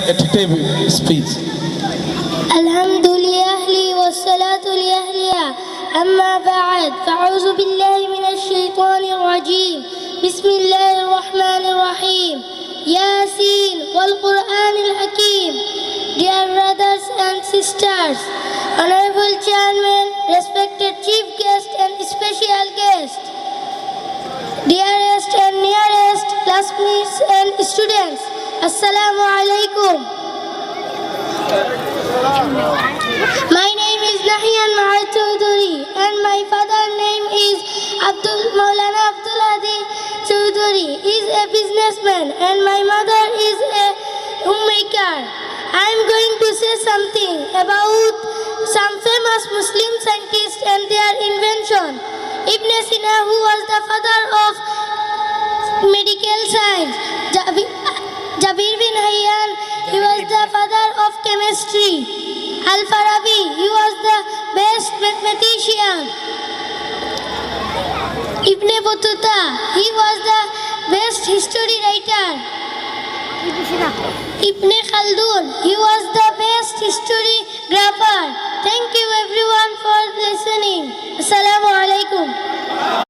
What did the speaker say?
attractive speech. الحمد لله والصلاة لأهلها أما بعد فأعوذ بالله من الشيطان الرجيم بسم الله الرحمن الرحيم ياسين والقرآن الحكيم. Dear brothers and sisters, Honorable Chairman, respected Chief Guest and special guest, dearest and nearest classmates and students, Assalamu alaikum. My name is Nahian Mahal Chowdhury and my father's name is Maulana Abdul Hadi Chowdhury. He is a businessman and my mother is a homemaker. I am going to say something about some famous Muslim scientists and their invention. Ibn Sina, who was the father of medical science. Jabir bin Hayyan, he was the father of chemistry. Al-Farabi, he was the best mathematician. Ibn Battuta, he was the best history writer. Ibn Khaldun, he was the best historian.